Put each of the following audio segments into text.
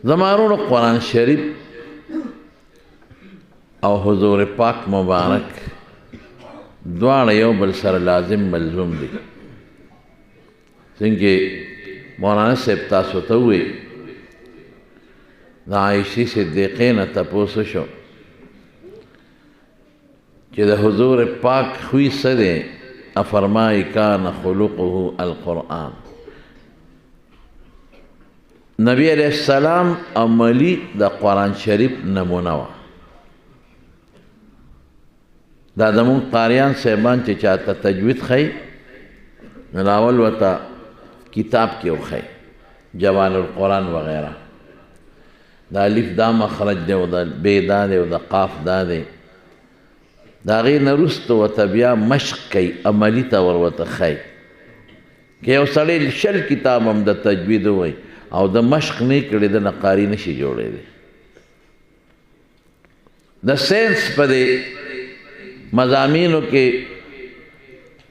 زمانونو قرآن شریف او حضور پاک مبارک دواړه یو بل سره لازم ملزوم دي. څنګه مولانا صاحب تاسو ته ووی د عایشې صدیقې نه تپوس شو چې د حضور پاک خوی څه دی؟ فرمایي کان خلقه القرآن. نبی علیہ السلام عملی د قرآن شریف نمونه وه. دا زمونږ قاریان صاحبان چې چاته تجوید ښیي نو اول ورته کتاب کې وښیي جوال القرآن وغیره، د الف دا مخرج دی او د ب دا دی او د قاف دا دی. د هغې نه وروسته ورته بیا مشق کوي، عملي طور ورته ښیي. که یو سړی شل کتاب هم د تجوید ووایي او د مشق نه کړي د نه قاري نشي جوړېدی. د ساینس په دې مضامینو کې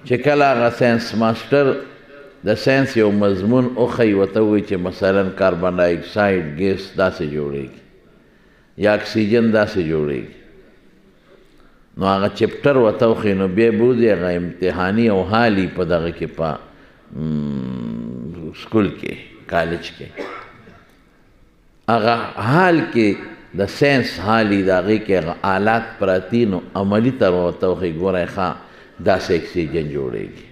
چې کله هغه ساینس ماسټر د ساینس یو مضمون وښیي ورته ووایي چې مثلا کاربن ډای اکساید ګیس داسې جوړېږي یا اکسیجن داسې جوړېږي، نو هغه چپټر ورته وښیي نو بیا بوځي هغه امتحاني او حالي په دغه کې په سکول کې کالج کې هغه حال کې د ساینس حالي د هغې کې هغه آلات پراتی نو عملي طور ورته وښیي ګورئ ښه داسې اکسیجن جوړېږي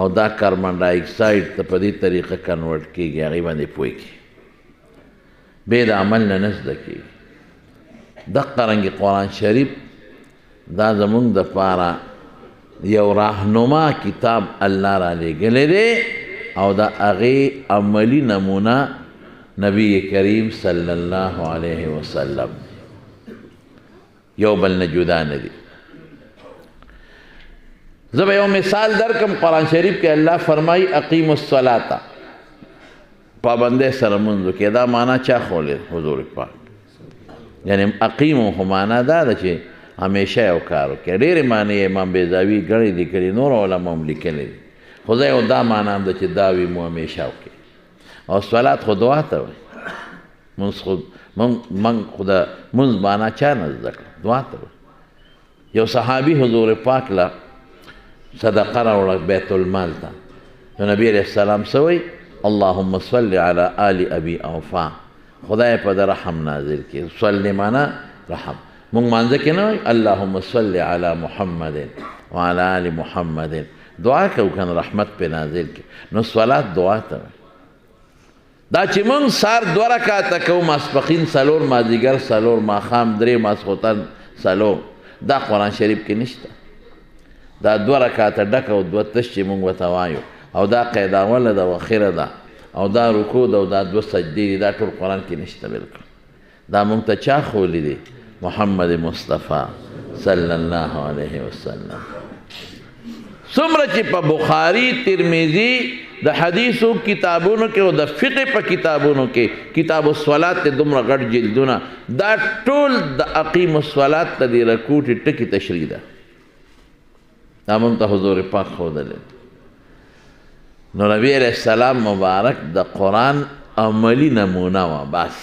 او دا کاربن ډای اکساید ته په دې طریقه کنورټ کېږي، هغې باندې پوهېږي، بې د عمل نه زده کېږي. دقه رنګې قرآن شریف دا زمونږ دپاره یو راهنما کتاب الله را لېږلی دی او د هغې عملي نمونه نبی کریم صلی الله علیه وسلم یو بل نه جدا نه دي. زه به یو مثال درکم. قرآن شریف کې الله فرمایي اقیم الصلاة، پابندۍ سره لمونځ وکړئ. دا معنا چا ښوولې؟ حضور پاک. یعنې اقیمو خو معنا دا ده چې همیشه یو کار وکړئ. ډېرې معنی امام بیضاوي ګڼې لیکلي، نور علما هم لیکلی دي، خو زه یو دا معنا هم ده چې دا وي مو همیشه وکړئ. او صلات خو دعا ته وایي. مونځ خو من خو د مونځ معنا چا نه زده کړه؟ دعا ته وایي. یو صحابي حضور پاک له صدقه راوړه بیت المال ته، نو نبی علیه السلام څه وایي؟ اللهم صل علی آل ابي اوفا. خدای په د رحم نازل کړي. صلی معنا رحم. مونږ مانځه کې نه وایي اللهم صل علی محمد وعلى آل محمد، دعا کوو که نه رحمت پې نازل کړي. نو صلات دعا ته وایي. دا چې مونږ سار 2 رکعاته کوو، ماسپښین 4، مازدیګر 4، ماښام 3، ماسخوتن 4، دا قرآن شریف کې نشته. دا 2 رکعاته ډک او 2 تش چې مونږ ورته وایو، او دا قید اوله ده او اخره ده، او دا رکوع ده او دا 2 سجدې دي، دا ټول قرآن کې نشته بلکل. دا مونږ ته چا ښوولي دي؟ محمد مصطفی صلی الله علیه وسلم. څومره چې په بخاري ترمذي د حدیثو کتابونو کې او د فقه په کتابونو کې کتاب الصلات ته دومره غټ جلدونه، دا ټول د اقیم الصلات ته د رکوع ټکي تشریح ده. دا مونږ ته حضور پاک ښودلی. نو نبی علیہ السلام مبارک د قرآن عملی نمونه وه. بس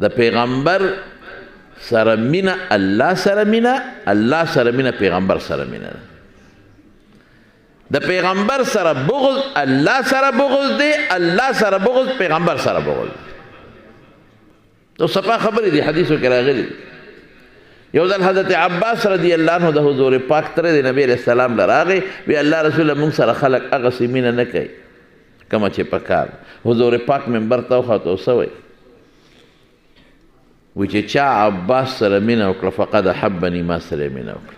د پیغمبر سره مینه، الله سره مینه، الله سره مینه، پیغمبر سره مینه ده. د پیغمبر سره بغض الله سره بغض دی، الله سره بغض پیغمبر سره بغض دی. نو صفا خبرې دي، حدیثو کې راغلي. یو ځل حضرت عباس رضی الله عنه د حضور پاک تره د نبی علیہ السلام له راغی، وی الله رسوله مونږ سره خلک هغسې مینه نه کوي کومه چې پکار. حضور پاک منبر ته وخوته، څه وایي؟ وی چې چا عباس سره مینه وکړه فقد احبني، ما سره مینه وکړه.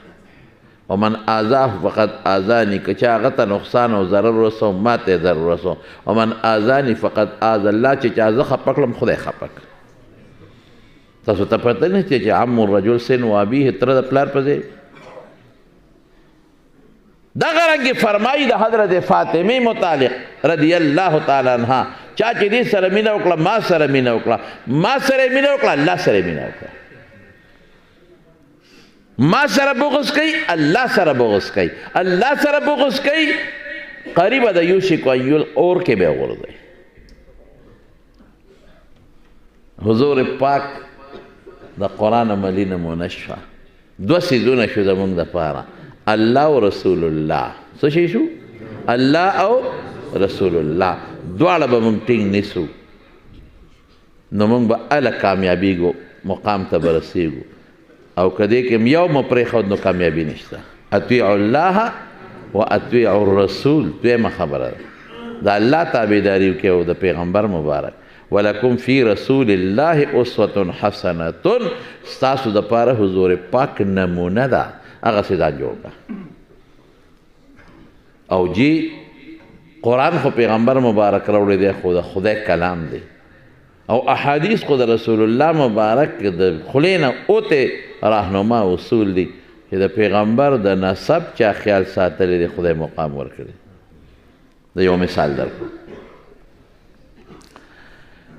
ومن آذاه فقد آذاني، که چا هغه ته نقصان او ضرر ورسو ما ته ضرر ورسو. ومن آذاني فقد آذى الله، چې چا زه خفه کړم خدای خفه کړ. تاسو ته پته نه چې عم الرجل سن و ابيه، تره د پلار په ځای. دغه رنګې فرمایي د حضرت فاطمې متعلق رضی الله تعالی عنها، چا چې دې سره مینه وکړه ما سره مینه وکړه، ما سره مینه وکړه الله سره مینه وکړه. ما سره بغض کوي الله سره بغض کوي، الله سره بغض کوي قریبه د یوشک ان یل اور کې به وغورځي. حضور پاک د قرآن عملی نمونه شوه. دوه څیزونه شو زموږ دپاره، الله او رسول الله. څه شی شو؟ الله او رسول الله. دواړه به موږ ټینګ نیسو نو موږ به هله کامیابیږو، مقام ته به رسیږو. او که دې کې یو مو پرېښود نو کامیابي نشته. اطیعوا الله و اطیعوا الرسول دویمه خبره ده. د الله تابعداري وکړئ او د پیغمبر مبارک. ولکم فی رسول الله اسوة حسنة، ستاسو دپاره حضور پاک نمونه ده، هغسې ځان جوړ کړه. او جی قرآن خو پیغمبر مبارک راوړی دی، خو د خدای کلام دی. او احادیث خو د رسول الله مبارک د خولې نه اوتې راهنما اصول دي چې د پیغمبر د نسب چا خیال ساتلی دی خدای مقام ورکړي. د یو مثال درکړو،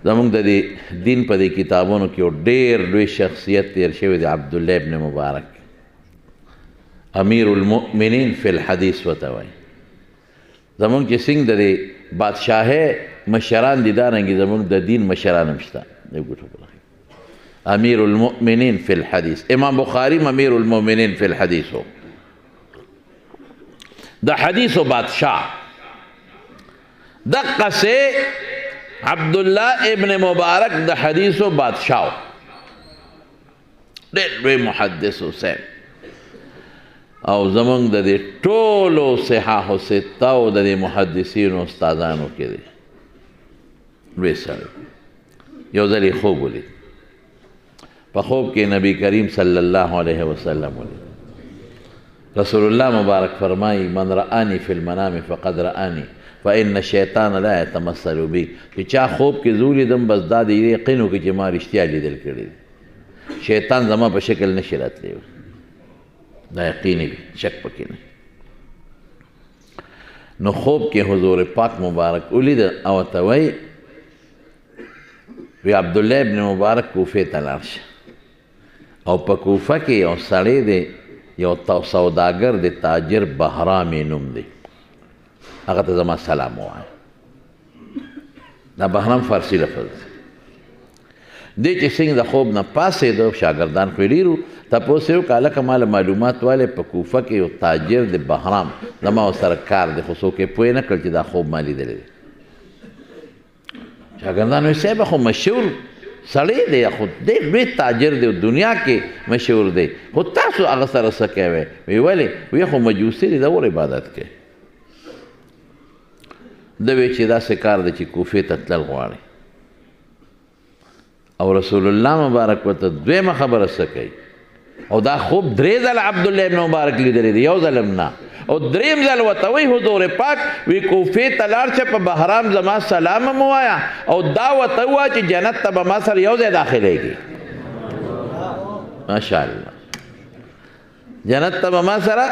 زمونږ د دې دین په دې کتابونو کې یو ډېر لوی شخصیت تیر شوی دی، عبدالله ابن مبارک، امیر المؤمنین فی الحدیث ورته وایي. زمونږ چې څنګه د دې بادشاهۍ مشران دي دارنګې زمونږ د دین مشران هم شته. امیر المؤمنین فی الحدیث، امام بخاری امیر المؤمنین فی الحدیث ہو، د حدیثو بادشاہ. دقسې عبدالله ابن مبارک د حدیثو بادشاہ، ډېر لوی محدث حسین. او زمونږ د دې ټولو صحاح سته او د دې محدثینو استادانو کې دی لوی سړی. یو ځل یې خوب ولید، په خوب کې نبی کریم صلی الله علیه وسلم ولید. رسول الله مبارک فرمایي من رآنی فی المنام فقد رآنی فإن الشیطان لا یتمثل بی. چې چا خوب کې زه ولیدم بس دا د یقین وکړي چې ما رښتیا لیدل کړي، شیطان زما په شکل نشي راتلی، دا یقیني وي، شک پکې نه. نو خوب کې حضور پاک مبارک ولید او ورته وایي وی عبدالله ابن مبارک کوفې ته لاړ شه، او په کوفه کې یو سړی دی، یو سوداګر دی، تاجر بهرام یې نوم دی، هغه ته زما سلام ووایه. دا بهرام فارسي لفظ دی. دی چې څنګه د خوب نه پاڅېدو، شاګردان خو یې ډېر وو، تپوس یې وکړه هلکه ماله معلومات والې په کوفه کې یو تاجر دی بهرام، زما ورسره کار دی، خو څوک یې پوه نه کړ چې دا خوب ما لیدلی دی. شاګردان وایي صاحب خو مشهور سړی دی، خو ډېر لوی تاجر دی، دنیا کې مشهور دی، خو تاسو هغه سره څه کوئ؟ وی ولې؟ وی خو مجوسي دی، د اور عبادت کوي. ده وی چې داسې کار دی چې کوفې ته تلل غواړي. او رسول الله مبارک ورته دویمه خبره څه کوي؟ او دا خوب درې ځله عبدالله ابن مبارک لیدلی دی، یو ځل هم نه. او دریم ځل ورته وایي حضور پاک وی کوفې ته لاړ شه، په بهرام زما سلام هم ووایه، او دا ورته ووایه چې جنت ته به ما سره یو ځای داخلیږي. ماشاءالله، جنت ته به ما سره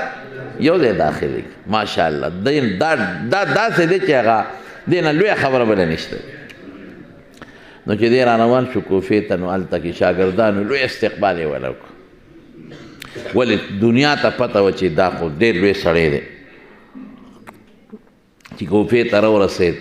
یو ځای داخلیږي. ماشاءالله، دا داسې دی چې هغه دې نه لویه خبره بله نشته. نو چې دی راروان شو کوفې ته، نو هلته کې شاګردانو لوی استقبال یې وله وکړو. ولې دنیا ته پته وه چې دا خو ډېر لوی سړی دی. چې کوفې ته راورسېد،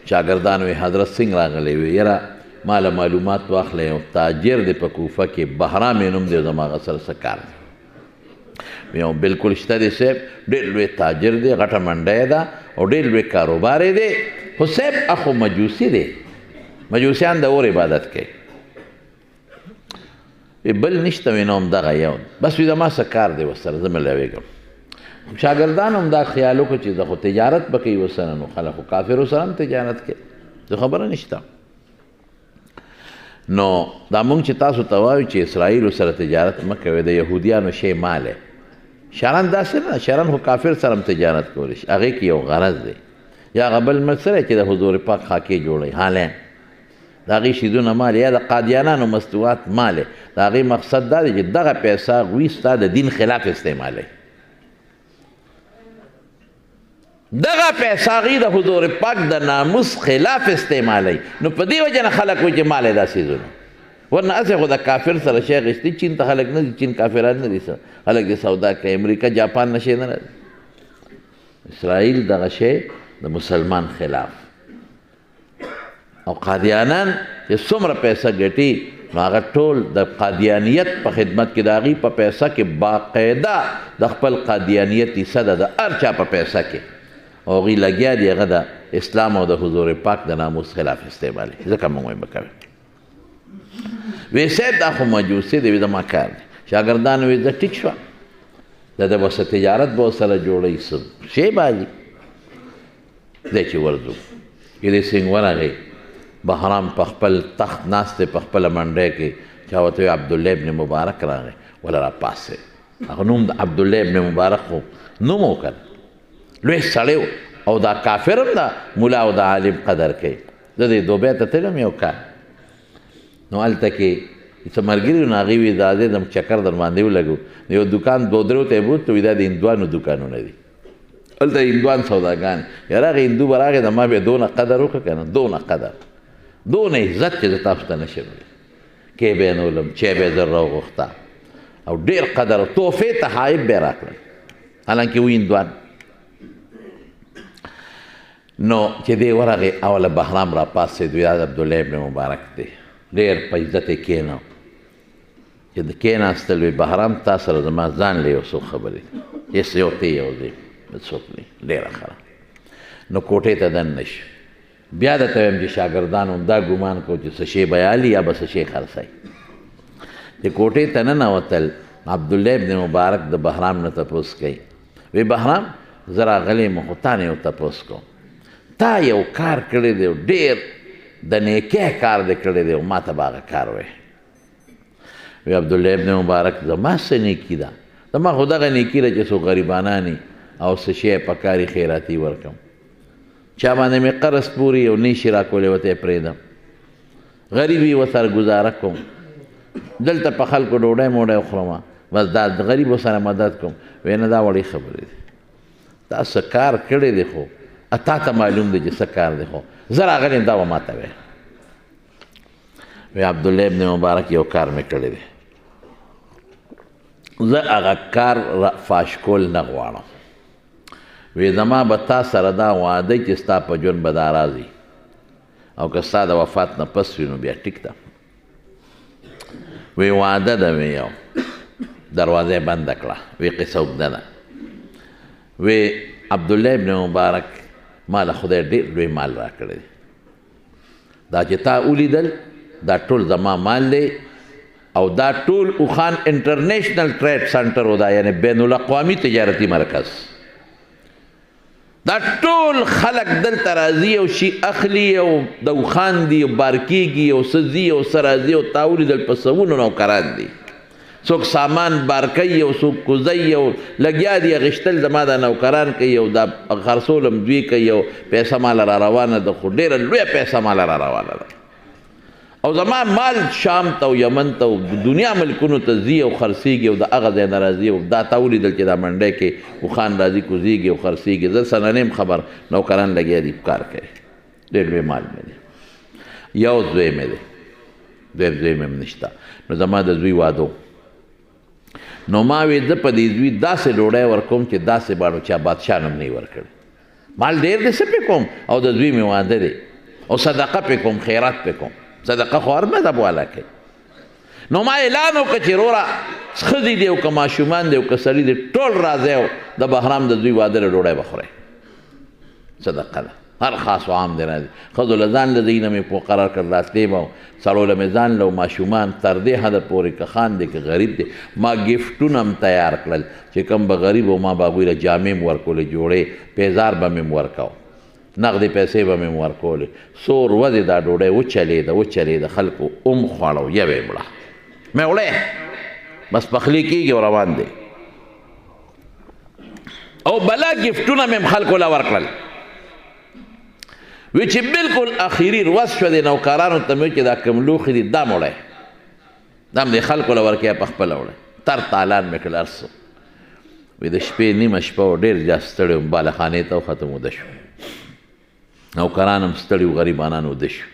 شاګردانو یې حضرت څنګه راغلی؟ وی یاره ما له معلومات واخله، یو تاجر دی په کوفه کې، بهرام یې نوم دی، زما هغه سره څه کار دی؟ یو بلکل شته دی صاحب، ډېر لوی تاجر دی، غټه منډی ده او ډېر لوی کاروبار یې دی، خو صاحب اخو مجوسي دی، مجوسیان د اور عبادت کوي. بل نشته وی نو همدغه یو، بس وی زما څه کار دی ورسره، زه ملوېږم. شاګردان هم دا خیال وکړه چې زه خو تجارت به کوي ورسره، نو خلک خو کافرو سره هم تجارت کوي، زه خبره نشته. نو دا مونږ چې تاسو ته وایو چې اسرائیلو سره تجارت مه کوئ، د یهودیانو شی مال دی. شرن داسې نه، شرن خو کافر سره هم تجارت کولی شي، هغې کې یو غرض دی، یا هغه بل مل سره چې د حضور پاک خاکې جوړوي، حالین د هغې شیدونه مال، یا د قادیانانو مستوات مال، د هغې مقصد دا دی چې دغه پیسه هغوی ستا د دین خلاف استعمالوي، دغه پیسه هغوی د حضور پاک د ناموس خلاف استعمالوي. نو په دې وجه نه خلک وایي چې مال یې دا څیزونه، ورنه هسې خو د کافر سره شی اخیستي. چین ته خلک نه دي، چین کافران نه دي، خلک دې سودا کوي، امریکا جاپان نه شی نه راځي. اسرائیل دغه شی د مسلمان خلاف، او قادیانان چې څومره پیسه ګټي نو هغه ټول د قادیانیت په خدمت کې د هغوی په پیسه کې باقاعده د خپل قادیانیت حصه ده د هر چا په پیسه کې او هغوی لګیا دي هغه د اسلام او د حضور پاک د ناموس خلاف استعمالي ځکه موږ وایم به کوي وی صاحب دا خو مجوسي دی وی زما کار دی شاګردان وی زه ټیک شوه د ده به څه تجارت به ورسره جوړوي څه شی باجي دی چې ورځو چې دی سینګ ورغی بهرام په خپل تخت ناست دی په خپله منډی کې چا ورته وی عبدالله ابن مبارک راغی وله را پاسې هغه نوم د عبدالله ابن مبارک خو نوم و کنه لوی سړی او دا کافر هم د ملا او د عالم قدر کوي زه دې دوبۍ ته تلم یو کال نو هلته کې څه ملګري وو نو هغوی وي دا دی د چکر در باندې ولګو یو دوکان دو درو ته یې بوتلو وي دا د هندوانو دوکانونه دي هلته هندوان سوداګان یاره هغه هندو به راغی د ما بیا دونه قدر وکړه که نه دونه قدر دونه عزت چې زه تاسو ته نشم کې به یې نولم چای به یې در راوغوښته او ډېر قدر تحفې تحایف به یې راکړل حالانکې و هندوان نو چې دی ورغی اوله بهرام را پاسېد وی دا عبدالله ابن مبارک دی ډېر په عزت یې کېنو چې د کېناستل وی بهرام تا سره زما ځان له یو څو خبرې هېڅ یو ته یو دی څوک نه ډېره ښه نو کوټې ته دننه شو بیا درته وایم چې شاګردانو همدا ګمان کو چې څه شی به یالي یا به څه شی خرڅوي چې کوټې ته ننوتل عبدالله ابن مبارک د بهرام نه تپوس کوي وی بهرام زه راغلی یم خو تا نه یو تپوس کوم تا یو کار کړی دی ډېر د نیکۍ کار دی کړی دی او ما ته به هغه کار وی عبدالله ابن مبارک زما څه نیکي ده زما خو دغه نیکي ده چې څو غریبانان او څه شی په کاري خیراتي ورکم چا باندې مې قرض پورې یو نیشي راکولې ورته یې پرېږدم غریب یې ورسره ګزاره کوم دلته په خلکو ډوډۍ موډۍ خورم بس دا د غریبو سره مدد کوم وی نه دا وړې خبرې دي تا څه کار کړی دی خو تا ته معلوم دی چې څه کار دی خو زه راغلی یم دا به ما ته وی وی عبدالله ابن مبارک یو کار مې کړی دی زه هغه کار فاش کول نه غواړم وی زما به تا سره دا وعده چې ستا په ژوند به دا راځي او که ستا د وفات نه پس وي نو بیا ټیک ده وی وعده ده وی یو دروازه بنده کړه وی قصه اوږده ده وی عبدالله ابن مبارک ما له خدای ډېر لوی مال راکړی دی دا چې تا ولیدل دا ټول زما مال دی او دا ټول اوخان انټرنیشنل ټریډ سنټر و دا یعنی بین الاقوامي تجارتي مرکز دا ټول خلق دلته راځي او شي اخلي او د اوخان دي او بار کېږي او څه ځي او څه راځي او تا ولیدل په سوونو نوکران دي څوک سامان بار کوي او څوک کوزوي او لګیا دي اخیستل زما دا نوکران کوي او دا خرڅول هم دوی کوي او پیسه ماله را روانه ده خو ډېره لویه پیسه ماله را روانه ده او زما مال شام ته او یمن ته او دنیا ملکونو ته ځي او خرڅېږي او د هغه ځای نه راځي او دا تا ولیدل چې دا منډی کې اوښان راځي کوزېږي او خرڅېږي زه څه نه یم خبر نوکران لګیا دي کار کوي ډېر لوی مال مې دی یو زوی مې دی ډېر زوی مې هم نشته نو زما د زوی واده نو ما وی زه په دې زوی داسې ډوډۍ ورکوم چې داسې باڼو چا بادشاه هم نه ورکړی مال ډېر دی څه پې کوم او د زوی مې واده دی او صدقه پې کوم خیرات پې کوم صدقه خو هر مذهب والا کوي نو ما اعلان وکړه چې وروره ښځې دي او که ماشومان دي او که سړي دي ټول راځئ او د بهرام د زوی واده له ډوډۍ به خورئ صدقه ده هر خاص و عام دی راځي ښځو له ځان له ځایي نه مې مقرر کړ راتلې به سړو له مې ځان له ماشومان تر دې حده پورې که خان دی که غریب دی ما ګفټونه هم تیار کړل چې کوم به غریب و ما به هغوی له جامې م ورکولې جوړې پیزار به مې م ورکاو نغدې پیسې به مې م ورکولې څو ورځې دا ډوډۍ وچلېده خلکو خوړو یوه یې مړه مې وړی بس پخلی کېږي او روان دی او بلا ګفټونه مې م خلکو له ورکړل وی چې بلکل اخیری روز شو دی نوکرانو ته مې چې دا کوم لوښي دي دا مړی دا هم د خلکو له ورکوي په خپله وړی تر تالان مې کړل هر څه وی د شپې نیمه شپه و ډېر زیات ستړی وم بالخانې ته وختم وده شو نوکران هم ستړي و غریبانان وده شو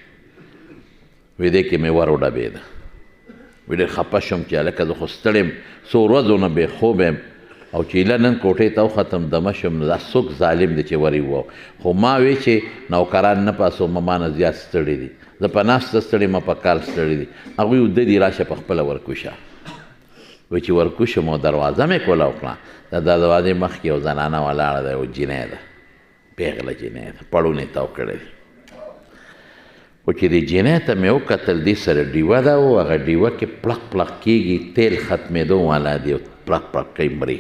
وی دې کې مې ور وډبېده وی ډېر خفه شوم چې هلکه زه خو ستړی یم څو ورځو نه بې خوبه یم او چې ایله نن کوټې ته وختم دمه شم نو دا څوک ظالم دی چې ورې وو خو ما وی چې نوکران نه پاسو ما نه زیات ستړي دي زه په ناسته ستړی ما په کار ستړي دي هغوی وده دي راشه په خپله ورکوشه وایي چې ورکوشم او دروازه مې کوله وکړه د دروازې مخکې یو زنانه ولاړه ده یو جینۍ ده پیغله جینۍ ده پړونې تاو کړی دی خو چې دې جینۍ ته مې وکتل دې سره ډیوه ده او هغه ډیوه کې پړق پړق کېږي تیل ختمېدو والا دی پړق پړق کوي مري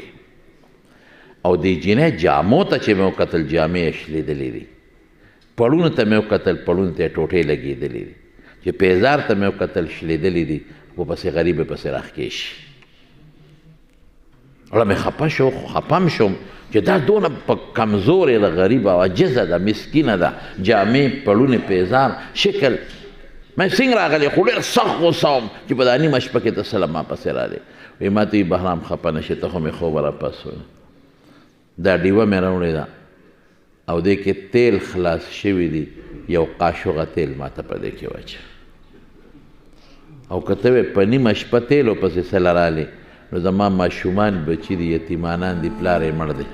او دې جینۍ جامو ته چې مې وکتل جامې یې شلېدلې دي پړونو ته مې وکتل پړونو ته یې ټوټې لګېدلې دي چې پیزار ته مې وکتل شلېدلې دي ورپسې غریب یې پسې راښکې شي اړه مې خفه شو خو خفه م شوم چې دا دونه په کمزورې ده غریبه او عجزه ده مسکینه ده جامې پړونې پیزار شکل مې څنګه راغلی خو ډېر سخت غوسه وم چې په دا نیمه شپه کې ته سله ما پسې راغلی وایي ما ته وایي بهرام خفه نه شې ته خو مې خوبه راپاڅوله دا ډیوه مې راوړې ده او دې کې تیل خلاص شوي دي یو قاشوغه تیل ما ته په دې کې واچوه او که ته وایې په نیمه شپه تیلو پسې سله راغلی نو زما ماشومان بچي دي یتیمانان دي پلار یې مړ دی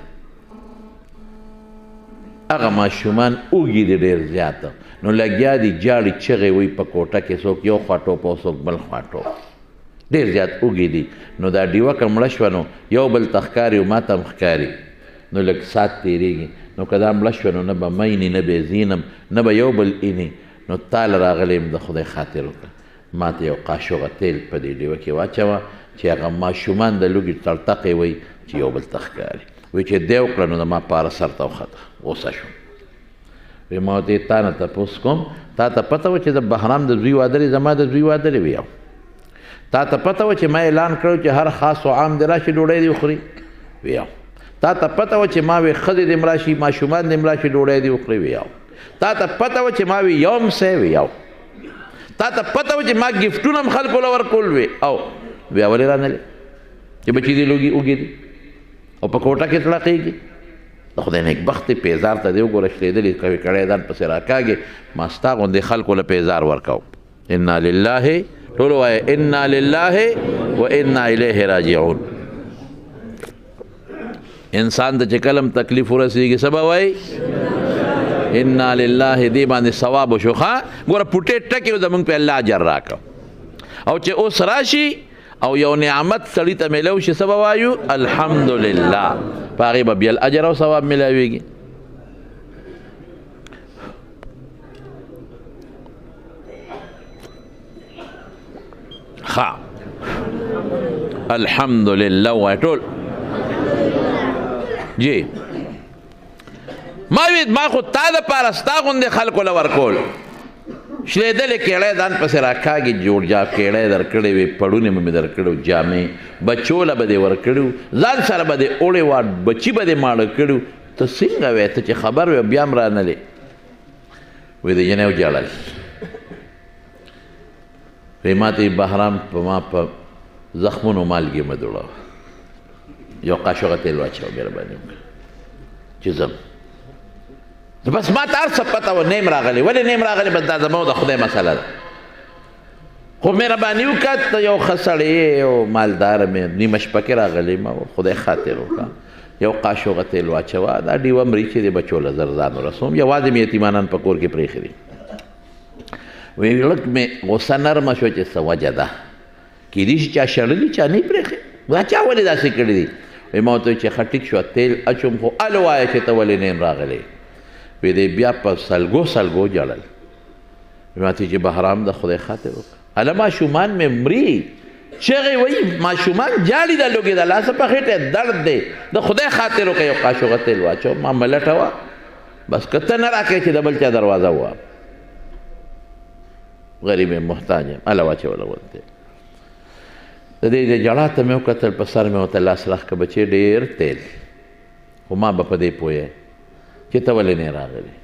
هغه ماشومان اوږي دي ډېر زیاته نو لګیا دي جاړي چغې وایي په کوټه کې څوک یو خوا ټوپ او څوک بل خوا ټوپ ډېر زیات اوږي دي نو دا ډیوه که مړه شوه نو یو بل ته ښکاري او ما ته هم ښکاري نو لږ ساعت تېرېږي نو که دا مړه شوه نو نه به مینې نه به زینم نه به یو بل اینې نو تاله راغلی یم د خدای خاطر وکړه ما ته یو قاشوغه تیل په دې ډیوه کې واچوه چې هغه ماشومان د لوږې تړتقې وایي چې یو بل ته ښکاري وایي چې دی وکړه نو زما پاره سر ته وخته غوسه شوم وایي ما ورته تا نه تپوس کوم تا ته پته وه چې د بهرام د زوی واده دی زما د زوی واده دی ویاو تا ته پته وه چې ما اعلان کړی چې هر خاص و عام دې راشي ډوډۍ دې وخوري ویاو تا ته پته وه چې ما وی ښځې دې مړه شي ماشومان دې مړه شي ډوډۍ دې وخوري ویاو تا ته پته وه چې ما وی یوم سې ویاو تا ته پته وه چې ما ګفټونه هم خلکو له ورکول وی او بیا ولې رانلې چې بچي دې لوږي اوږې دي او په کوټه کې تړقېږي د خدای نیکبخت دی پیزار ته دې وګوره شلېدلې کوي کړی ځان پسې راکاږې ما ستا غوندې خلکو له پیزار ورکوم انا لله ټولو وایه انا لله و انا الیه راجعون انسان ته چې کله هم تکلیف ورسېږي څه به وایي انا لله دې باندې ثواب وشو ښه ګوره پوټې ټکې زمونږ په الله اجر راکړه او چې اوس راشي او یو نعمت سړي ته میلو شي څه به وایو الحمدلله په هغې به بیا اجر او ثواب میلاویږي ښه الحمدلله وایه ټول جی ما وی ما خو تا دپاره ستا غوندې خلکو له ورکول شلېدلې کېړی ځان پسې راکاږي جوړ جاب کېړی درکړی وې پړونې به مې درکړی جامې بچو له به دې ورکړي ځان سره به دې اوړې وه بچي به دې ماړه کړي ته څنګه وې ته چې خبر وې بیا هم رانلې وې د جنۍ وجاړل وې ما ته بهرام په ما په زخمونو مالګې مه دوړوه یو قاشوغه تیل واچوه مهرباني وکړه چې ځم بس ما ته هر څه پته وه نیم راغلی ولې نیم راغلی بس دا زما د خدای مسله ده خو مهرباني وکړه ته یو ښه سړی او مالداره مې نیمه شپه کې راغلی ما خدای خاطر وکړه یو قاشوغه تیل واچوه دا ډیوه مري چې د بچو له زر ځان ورسوم یوازې مې یتیمانان په کور کې پرېښي دي وایي لږ مې غوسه نرمه شوه چې څه وجه ده کیدای شي چا شړلي چا نه پرېښي دا چا ولې داسې کړي دي وایي ما ورته وایي چې ښه ټیک شوه تیل اچوم خو الو وایه چې ته ولې نیم راغلی وی دی بیا په سلګو سلګو جړل ما ته چې بهرام د خدای خاطر وکړه هله ماشومان مې مري چغې وایي ماشومان جاړي د لوګې د لاسه په خېټه درد دی د خدای خاطر وکړه یو قاشوغه تیل واچو ما ملټه وه بس که ته نه راکړې چې د بل چا دروازه وه غریب یم محتاج یم هله واچوله ولته د دې د جړا ته مې وکتل په سر مې ورته لاس راښ که بچې ډېر تیل خو ما به په دې پوهه چې ته ولې نه راغلی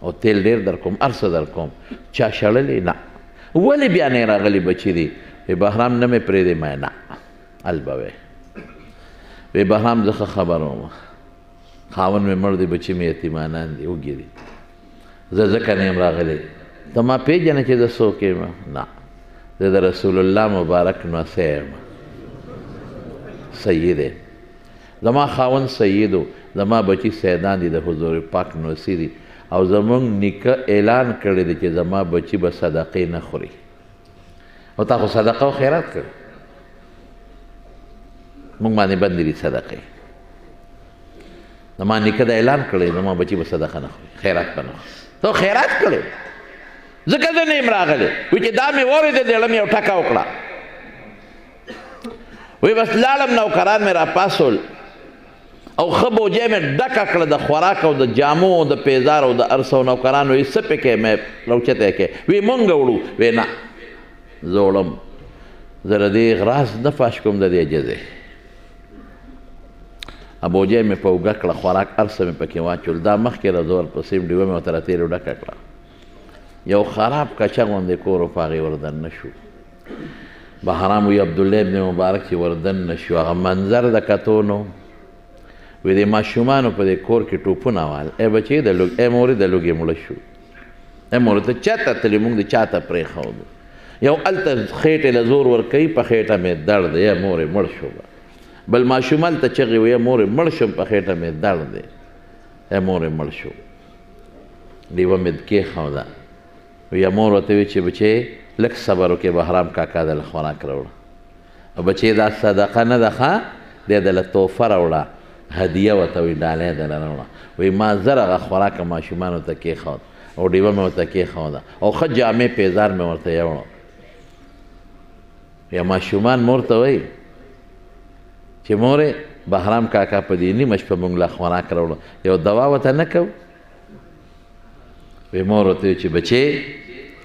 او تیل ډېر در کوم هر څه در کوم چا شړلی نه ولې بیا نه راغلی بچي دي وی بهرام نه مې پرېږدې ما نه ال به وی وی بهرام زه ښه خبر وم خاوند مې مړ دی بچي مې یتیمانان دي وږي دي زه ځکه نه یم راغلی ته ما پېژنې چې زه څوک یم نه زه د رسول الله مبارک نوسی یم سید زما خاوند سیدو زما بچی سیدان دي د حضور پاک نوسی دي او زمونږ نیکه اعلان کړی دی چې زما بچی به صدقې نه خوري او تا خو صدقه او خیرات کړی مونږ باندې بندې دي صدقې زما نیکه د اعلان کړی زما بچی به صدقه نه خوري خیرات به نه خوري تو خیرات کړی ځکه زه نه یم راغلی وایي چې دا مې واورېده زړه مې یو ټکه وکړه وایي بس لاړم نوکران مې راپاڅول او ښه بوجۍ مې ډکه کړه د خوراک او د جامو او د پیزار او د هر څه نوکرانو وایي څه پکې مې راوچتی کې وایي مونږ وړو وایي نه زه وړم زه د دې راز نه فاش کوم د دې جزې بوجۍ مې په اوږه کړه خوراک هر څه مې پکې واچول دا مخکې را زه ورپسې ډیوه مې ورته راتېرې ډکه کړه یو خراب کچه غوندې کور و په هغې وردن نه شو بهرام وی عبدالله ابن مبارک چې وردن نه شو هغه منظر د کتو نو وی د ماشومانو په دې کور کې ټوپونه وال ای بچې د لوږ ای مورې د لوږې مړه شو ای مورې ته چاته تلې مونږ د چاته پرېښودو یو هلته خېټې له زور ورکوي په خېټه مې درد دی ای مورې مړ شو بل ماشوم هلته چغې وی ای مورې مړ شم په خېټه مې درد دی ای مورې مړ شو ډیوه مې کېښوده وی مور ورته وی چې بچې لږ صبر وکړې بهرام کاکا دله خوراک راوړه او بچې دا صدقه نه ده ښه دی دله تحفه راوړه هدیه ورته وي ډالۍ دله راوړه وایي ما زر هغه خوراک ماشومانو ته کېښود او ډیوه مې ورته کېښوده او ښه جامې پیزار مې ورته یوړه یا ماشومان مور ته وایي چې مورې بهرام کاکا په دې نیمه شپه مونږ له خوراک راوړه یو دوا ورته نه کوو وی مور ورته وی چې بچې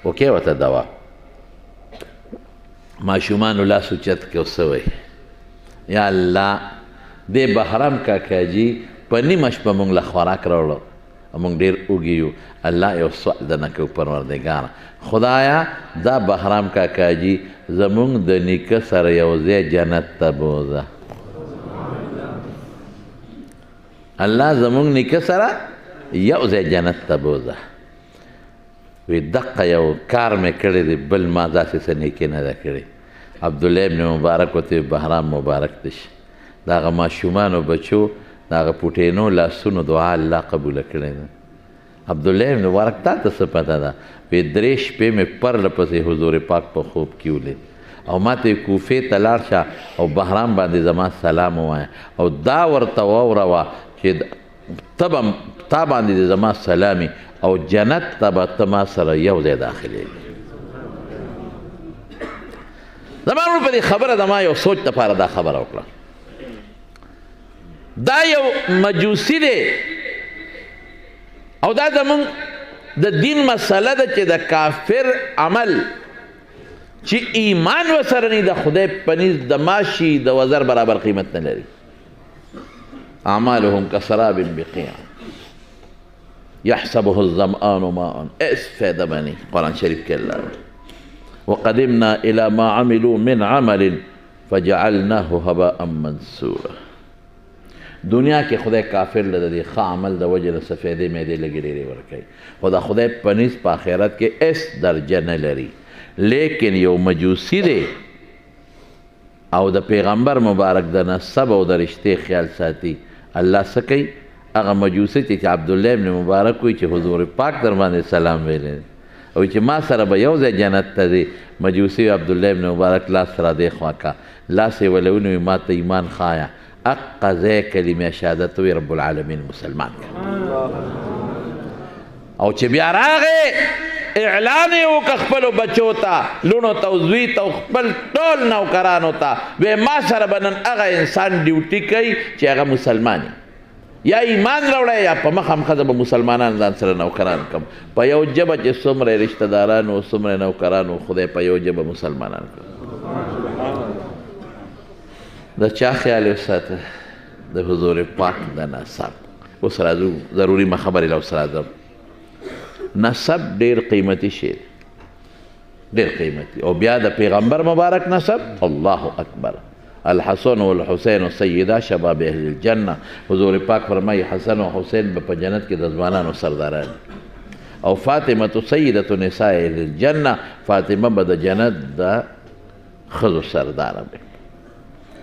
وکې ورته دوا ماشومانو لاس اوچت کړ او څه وایي یا الله دې بهرام کاکاجي په نیمه شپه مونږ له خوراک راوړو او مونږ ډېر اوږي یو الله یو سوال درنه کوو پروردګاره خدایا دا بهرام کاکاجي زمونږ د نیکه سره یو ځای جنت ته بوځه الله زمونږ نیکه سره یو ځای جنت ته بوځه وی دقه یو کار مې کړی دی بل ما داسې څه نیکي نه ده کړې عبدالله ابن مبارک ورته بهرام مبارک دې شي د هغه ماشومانو بچو د هغه پوټینو لاسونو دعا الله قبوله کړې ده عبدالله ابن مبارک تا ته څه پته ده وی 3 شپې مې پرله پسې حضور پاک په خوب کې ولید او ما ته کوفې ته لاړ شه او بهرام باندې زما سلام ووایه او دا ورته واوروه چې تا باندې زما سلامي او جنت ته به ته ما سره یو ځای داخلېږي زما وروڼو په دې خبره د ما یو سوچ دپاره دا خبره وکړه دا یو مجوسي دی او دا زمونږ د دین مسله ده چې د کافر عمل چې ایمان ورسره نه د خدای په نزد د ماشي د وزر برابر قیمت نه لري اعمالهم کسراب بقیع يحسبه الظمآن ماء اس فائدہ بنی قرآن شریف کے اللہ وقدمنا الى ما عملوا من عمل فجعلناه هباء منثورا دنیا کې خدای کافر له دې ښه عمل د وجې نه څه فایدې میدې لږې ډېرې ورکوي خو د خدای په نزد په آخرت کې اس درجه نه لري لیکن یو مجوسي دی او د پیغمبر مبارک د نسب او د رشتې خیال ساتي الله څه کوي هغه مجوسي چې عبدالله ابن مبارک وایي چې حضور پاک در باندې سلام ویلی او چې ما سره به یو ځای جنت ته ځي مجوسي عبدالله ابن مبارک لاس سره دې خوا کا لاس یې وله ونیوي ما ته ایمان ښایه اقه ځای کلمې شهادت وي رب العالمین مسلمان او چې بیا راغې اعلان یې وکړه خپلو بچو ته لوڼو ته او زوی ته او خپل ټول نوکرانو ته وی ما سره به نن هغه انسان ډیوټي کوي چې هغه مسلمان یا ایمان راوړی یا په مخ هم ښځه به مسلمانان ځان سره نوکران کړم په یو ژبه چې څومره رشته داران و څومره نوکران و خدای په یو ژبه مسلمانان کړم د چا خیال وساته د حضور پاک د نسب اوس راځو ضروري ما خبرې له اوس راځم نسب ډېر قیمتي شی ډېر قیمتي او بیا د پیغمبر مبارک نسب الله اکبر الحسن والحسین سیدا شباب اهل الجنه حضور پاک فرمایي حسن و حسین به په جنت کې د ځوانانو سرداران او فاطمه سیدة نساء اهل الجنه فاطمه به د جنت د ښځو سرداره وي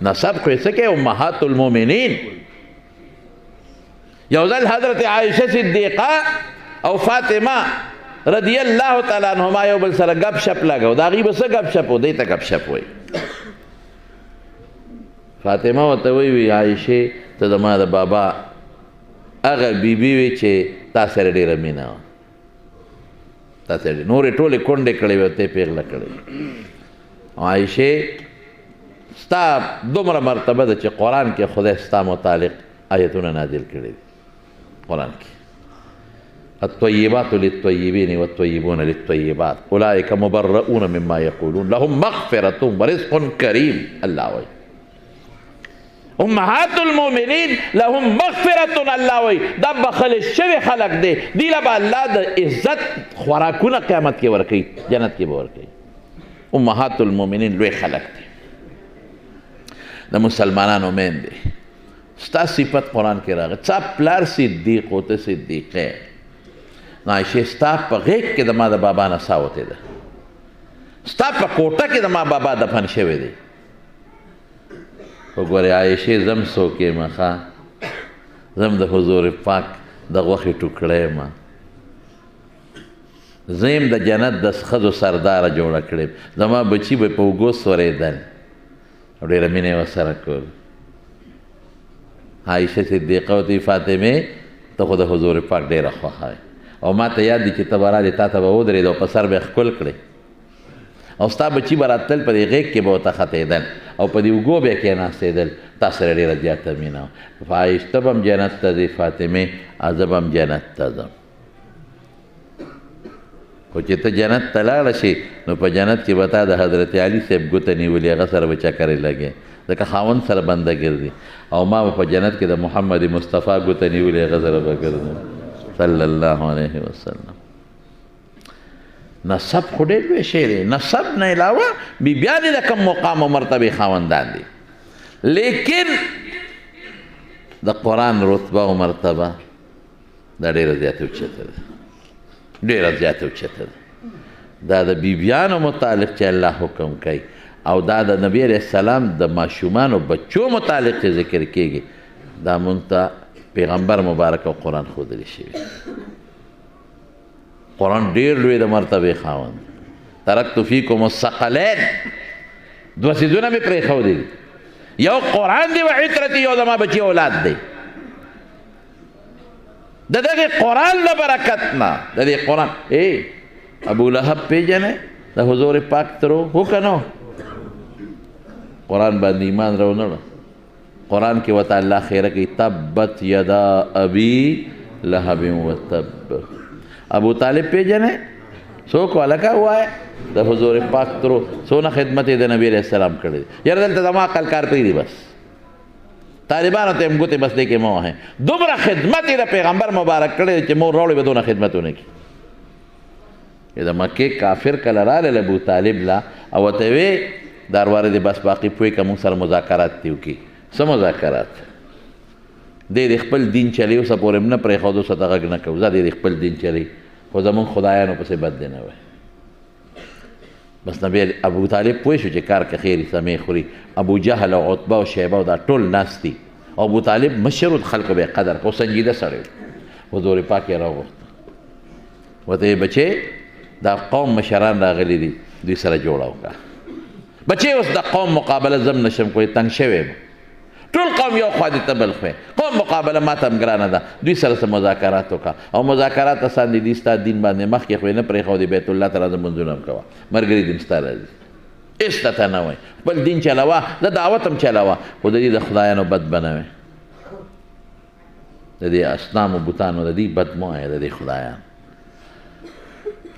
نسب خو یې څه کوي امهات المؤمنین یو ځل حضرت عائشه صدیقه او فاطمه رضی الله تعالی عنهما یو بل سره گپ شپ لګاو د هغې به څه گپ شپ و دی ته گپ شپ وایي فاطمه ورته وی عائشې ته زما د بابا هغه بیبي وي چې تا سره ډېره مینه وه تا سره نورې ټولې کونډې کړې وې ته یې پېغله کړې عائشې ستا دومره مرتبه ده چې قرآن کې خدای ستا متعلق آیتونه نازل کړي دي قرآن کې الطیبات للطیبین والطیبون للطیبات اولئک مبرؤون مما یقولون لهم مغفرة ورزق کریم الله وایي امهات المؤمنین لهم مغفرة الله وایي دا بخل شوي خلق دی دی له به الله د عزت خوراکونه قیامت کې ورکوي جنت کې به ورکوي امهات المؤمنین لوی خلق دی د مسلمانانو میندې ستا صفت قرآن کې راغی ستا پلار صدیق و ته صدیقه نو عایشې ستا په غیږ کې د ما د بابا نڅا وتې ده ستا په کوټه کې د ما بابا دفن شوی دی وګورې عایشې زم څوک یم ښه زم د حضور پاک د غوښې ټوکړه یم زه یم د جنت د ښځو سرداره جوړه کړې زما بچي به په اوږو سورېدل او ډېره مینه یې ورسره کول عایشه صدیقه ورته وایي فاطمې ته خو د حضور پاک ډېره خوښه یې او ما ته یاد دي چې ته به رالې تا ته به ودرېد او په سر به یې ښکل کړې او ستا بچي به راتلل په دې غېږ کې به ورته ختېدل او په دې اوږو به یې کېناستېدل تا سره ډېره زیاته مینه وه عایشه به هم جنت ته ځې فاطمې زه به هم جنت ته ځم خو چې ته جنت ته لاړه شي نو په جنت کې به تا د حضرت علي صاحب ګوته نیولي هغه سره به چکرې لګې ځکه خاوند سره بنده ګرځي او ما به په جنت کې د محمد مصطفی ګوته نیولي هغه سره به ګرځم صلی الله علیه وسلم نسب خو ډېر لوی شی دی نسب نه علاوه بیبیانې د کوم مقام او مرتبې خاوندان دي لیکن د قرآن رتبه او مرتبه دا ډېره زیاته اوچته ده ډېره زیاته اوچته ده دا د بیبیانو متعلق چې الله حکم کوي او دا د نبی علیه السلام د ماشومانو بچو متعلق چې ذکر کېږي دا مونږ ته پیغمبر مبارک او قرآن ښودلی شوي قرآن ډېر لوی د مرتبې خاوند ترکت فیکم الثقلین دوه څیزونه مې پرېښودي دي یو قرآن دی و عترتي یو زما بچي اولاد دی د دغې قرآن له برکت نه د دې قرآن ابو لهب پیژنې د حضور پاک ترو هو که نه قرآن باندې ایمان راونهړه قرآن کې ورته الله خیره کوي تبت یدا ابي لهب وتب ابو طالب پیژنې څوک هلکه ووایه د حضور پاک ترو څونه خدمت یې د نبي علیه السلام کړی دی یاره دلته زما عقل کار پرېږدي بس طالبانو ته یې ګوتې بس دې کې مه وهئ دومره خدمت یې د پیغمبر مبارک کړی دی چې مور راوړې به دونه خدمت ونه کړي د مکې کافر کله راغلل ابو طالب لا او ورته یې وې دارواره دې بس باقي پوهې که مونږ سره مذاکرات دې وکړي څه مذاکرات دی د خپل دین چلی اوسه پورې هم نه پرېښود اوسه ته غږ نه کوو ځه دی د خپل دین چلی خو زمونږ خدایانو پسې بد دی نه وی بس نبی ابو طالب پوه شو چې کار که خیري سمې خوري ابو جهل او عتبه او شیبه او دا ټول ناست دي او ابو طالب مشر د خلکو به یې قدر کو سنجیده سړی حضور پاک یې راوغوښته ورته یې بچې دا قوم مشران راغلي دي دوی سره جوړه وکړه بچې اوس د قوم مقابله زم نشم کوی تنګ شوی یم ټول قوم یو خوا دي ته بل خوا قوم مقابله ما ته هم ګرانه ده دوی سره څه مذاکرات وکړه او مذاکرات اسان دي دي ستا دین باندې مخکې خو یې نه پرېښودې بیت الله ته راځه لمونځونه هم کوه ملګري دې هم ستا راځي هېڅ ته نه وایي خپل دین چلوه د دعوت هم چلوه خو د دې د خدایانو بد به نه وي د دې اصنامو بوتانو د دې بد مه وایه د دې خدایان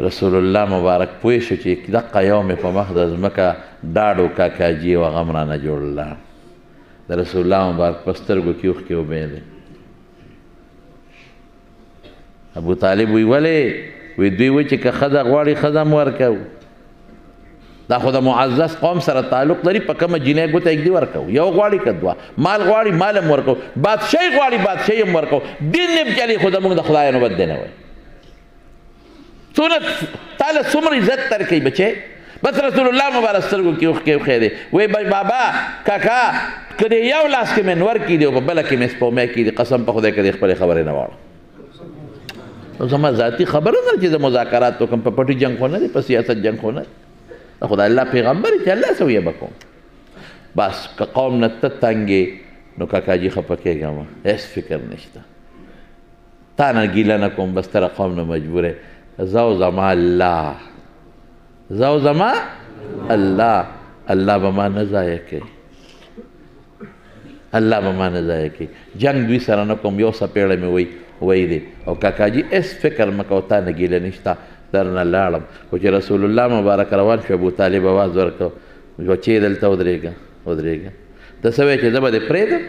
رسول الله مبارک پوه شو چې دقه یو مې په مخ د ځمکه ډاډ و کاکاجي و غم رانه جوړله د رسول الله مبارک په سترګو کې اوښکې وبهېدې ابو طالب وی ولې وی دوی وایي چې که ښځه غواړي ښځه هم ورکوو دا خو د معزز قوم سره تعلق لري په کومه جینۍ ګوته یږدي ورکوو یو غواړي که دوه مال غواړي مال هم ورکوو بادشاهي غواړي بادشاهي هم ورکوو دین نه چلي خو زموږ د خدایانو بد دی نه وایي څونه تا له څومره عزت درکوي بچی بس رسول الله مبارک سترګو کې اوښکې وښې دی وایي بابا کاکا که د یو لاس کې مې نور کېدي او په بله کې مې سپومی کېدي قسم په خدای که د خپلې خبرې نه واړم زما ذاتي خبره نه چې زه مذاکرات وکړم په پټي جنګ خو نه دی په سیاست جنګ خو نه دی د خدای الله پیغمبر چې الله څه ویې به کوم بس که قوم نه ته تنګې نو کاکاجي خفه کېږم هېڅ فکر نشته تا نه ګیله نه کوم بس تره قوم نه مجبوره زه او زما الله زه او زما الله الله به ما نه ضایع کوي الله به ما نه ضایع کوي جنګ دوی سره نه کوم یو څپېړه مې وی دی او کاکاجي هېڅ فکر مه کوه تا نه ګیله نشته درنه لاړم خو چې رسول الله مبارک روان شو ابو طالب آواز ورکړ بچې دلته ودرېږه ته څه وایې چې زه به دې پرېږدم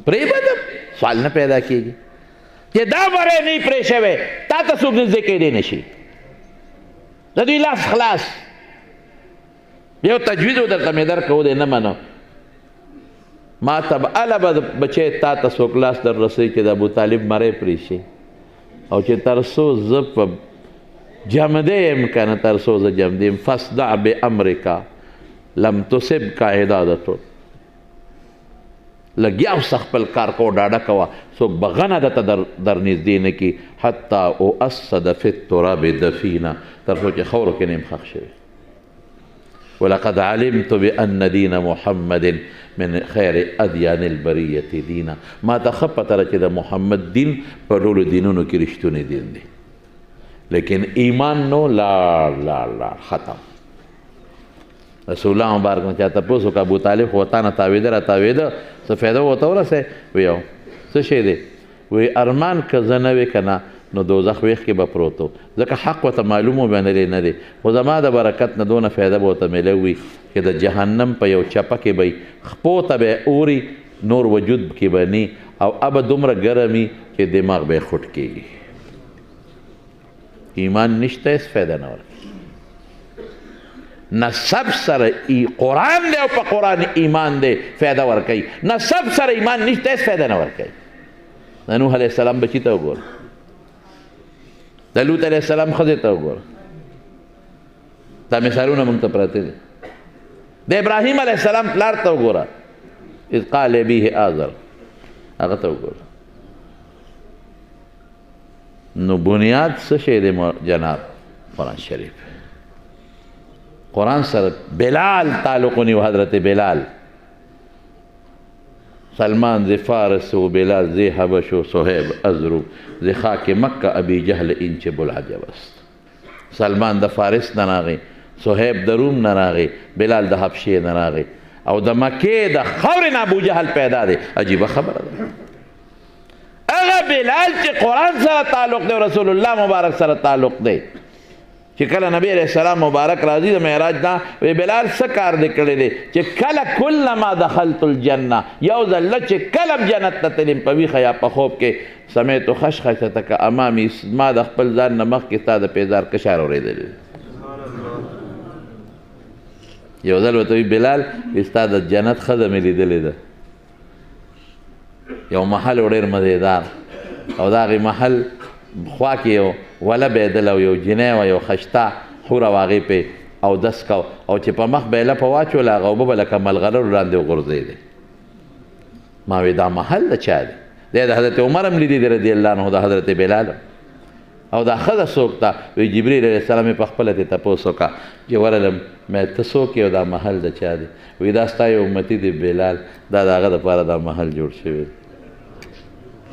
پرېږدم سوال نه پیدا کېږي چې دا بری نه پرې شوی تا ته څوک نږدې کېدی نه شي د دوی لاس خلاص یو تجویز و درته مې درکړو دی نه منو ما ته به هله به بچی تا ته څوک لاس در رسوي چې د ابوطالب مری پرې شي او چې تر څو زه په جمدی یم که نه تر څو زه جمدی یم فاصدع بامرکا لم تصبک عدادتو لګیا اوسه خپل کار کو ډاډه کوه څوک بغنه درته در نږدې نه کي حتی اؤسد فی التراب دفینا تر څو چې خاورو کې نیم ښخ شوي ولقد علمت بأن دين محمد من خير أديان البرية دينا ما ته ښه پته ده چې د محمد دین په ټولو دینونو کې رښتونی دین دی لیکن ایمان نو لاړ ختم رسول الله مبارک نه چا تپوس وکړه ابوطالب خو تا نه تاوېده را تاوېده څه فایده ورته ورسوې وی او څه شی دی وی ارمان که زه نه وې که نه نو دوزخ ویښ کې به پروت و ځکه حق ورته معلوم و بینلی نه دی خو زما د برکت نه دونه فایده به ورته میلی وي چې د جهنم په یو چپه کې به خپو ته به اوري نور وجود کې به نی او ابه دومره ګرمي چې دماغ به یې خوټ کېږي ایمان نشته هېڅ فایده نه ورکوي نسب سره قرآن دی او په قرآن ایمان دی فایده ورکوي نسب سره ایمان نشته هېڅ فایده نه ورکوي د نوح علیه السلام بچي ته وګوره د لوط علیه السلام ښځې ته وګوره دا مثالونه موږ ته پراته دي د ابراهیم علیه السلام پلار ته وګوره اذ قال ابیه آزر هغه ته وګوره نو بنیاد څه شی دی جناب قرآن شریف قرآن سره بلال تعلق ونیو حضرت بلال سلمان ذی فارس و بلال ذی حبش و صہیب ازرو ذی خاک مکہ ابی جہل انچ بلعجب است سلمان د فارس نه راغی صہیب د روم نه راغی بلال د حبشې نه راغی او د مکې د خاورې نه ابو جهل پیدا دی عجیبه خبره ده هغه بلال چې قرآن سره تعلق دی رسول الله مبارک سره تعلق دی چې کله نبی علیہ السلام مبارک راځي د معراج نه وی بلال څه کار دې کړی دی چې کله کلما دخلت الجنه یو ځله چې کله جنت ته تلم په ویښه یا په خوب کې سمیت خشخشتک امامي ما د خپل ځان نه مخکې ستا د پیزار کشار اورېدلی یو ځل ورته وی بلال ستا د جنت ښځه مې لیدلې ده یو محل ډېر مزېدار او د هغې محل خوا کې یو وله بېدل او یو جنۍ وه یو خشته خوره وه هغې پې اودس کو او چې په مخ به یې لپه واچوله هغه اوبه به لکه ملغلرو لاندې وغورځېدې ما وی دا محل د چا دی دی د حضرت عمر هم لیدي دی رضي الله عنه د حضرت بلال او دا ښځه څوک ته وی جبریل علیه السلام یې په خپله ترې تپوس وکړه چې ورغلم مې ته څوک یې او دا محل د چا دی وی دا ستا یو امتي دی بلال دا د هغه دپاره دا محل جوړ شوی دی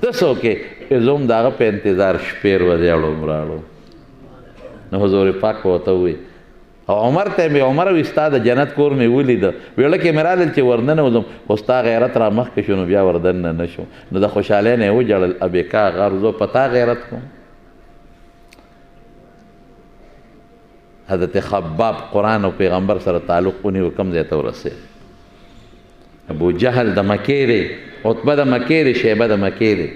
ته څوک یې زه هم د هغه په انتظار شپې ورځې راړو نو حضور پاک ورته ووایي او عمر ته مې عمر وی ستا د جنت کور مې ولیده ویړه کې مې رالل چې ورننه وځم خو ستا غیرت را مخکې شو نو بیا وردننه نه شو نو د خوشحالۍ نه یې وجړل ابېکا غر زه په تا غیرت کوم حضرت خباب قرآن او پیغمبر سره تعلق ونیو کوم ځای ته ورسېد ابو جهل د مکې دی عتبه د مکې دی شیبه د مکې دی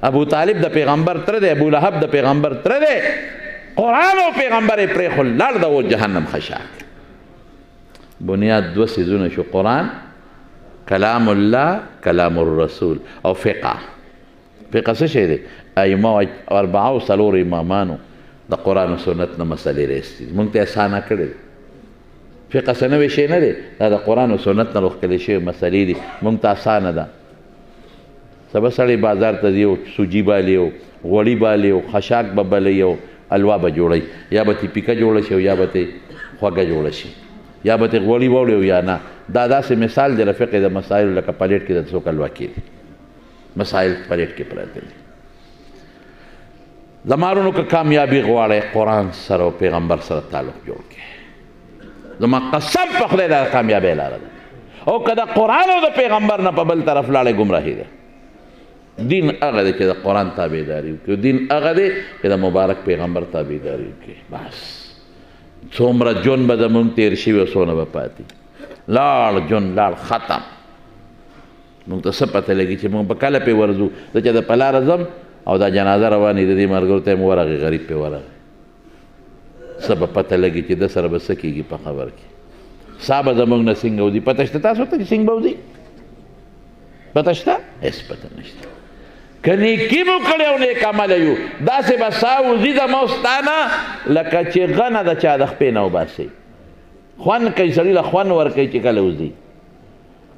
ابو طالب د پیغمبر تره دی ابو لهب د پیغمبر تره دی قرآن او پیغمبر یې پرېښول لاړ د و جهنم خشاک بنیاد دوه څیزونه شو قرآن کلام الله کلام الرسول او فقه څه شی دی ائمه اربعه و څلور امامانو د قرآن و سنت نه مسلې راایستې دي موږ ته اسانه کړې دي فقه څه نوی شی نه دی دا د قرآن و سنت نه راښکلې شوې مسلې دي موږ ته اسانه ده سبا سړی بازار ته ځي او سوجي بالي او غوړي بالي او خشاک به بلوي او الوا به جوړوي یا به ترې پیکه جوړه شي او یا به ترې خوږه جوړه شي یا به ترې غوړي واوړي او یا نه دا داسې مثال دی د فقې د مسایلو لکه پلیټ کې د څوک الوا کېدي مسایل پلیټ کې پراته دي زمارونو که کامیابي غواړئ قرآن سره او پیغمبر سره تعلق جوړ کړئ زما قسم په خدای دا کامیابۍ لاره ده او که د قرآن او د پیغمبر نه په بل طرف لاړې ګمراهي ده دین هغه دی چې د قرآن تابعداري وکړي دین هغه دی چې د مبارک پیغمبر تابعداري وکړي بس څومره ژوند به زمونږ تېر شوي او څونه به پاتې لاړ ژوند لاړ ختم موږ ته څه پته لګي چې موږ به کله پې ورځو زه چې د په لاره ځم او دا جنازه روانې د دې ملګرو ته یې ورغې غریب پې ورغی څه به پته لګي چې د سره به څه کېږي په خبر کې سا به زموږ نه څنګه وځي پته شته تاسو ته چې څنګه به وځي پته شته هېڅ پته نشته که نیکي مو کړې او نیک عمله یو داسې به سا وځي زما ستا نه لکه چې غنه د چا د خپې نه وباسئ خوند کوي سړي له خوند ورکوي چې کله وځي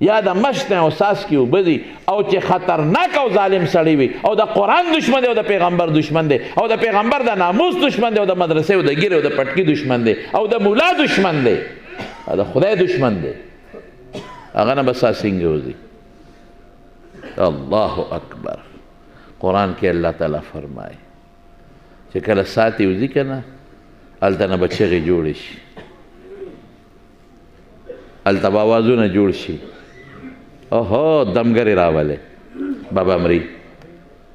یا د مشت نه او څاڅکي اوبه دي او چې خطرناک او ظالم سړی وي او د قرآن دشمن دی او د پیغمبر دشمن دی او د پیغمبر د ناموس دشمن دی او د مدرسې او د ګیرې او د پټکي دشمن دی او د مولا دشمن دی او د خدای دشمن دی هغه نه به سا څنګه وځي الله اکبر قرآن کې الله تعالی فرمایي چې کله ساتې وځي که نه هلته نه به چغې جوړې شي هلته به اوازونه جوړ شي اوهو دمګرې راولې بابا مري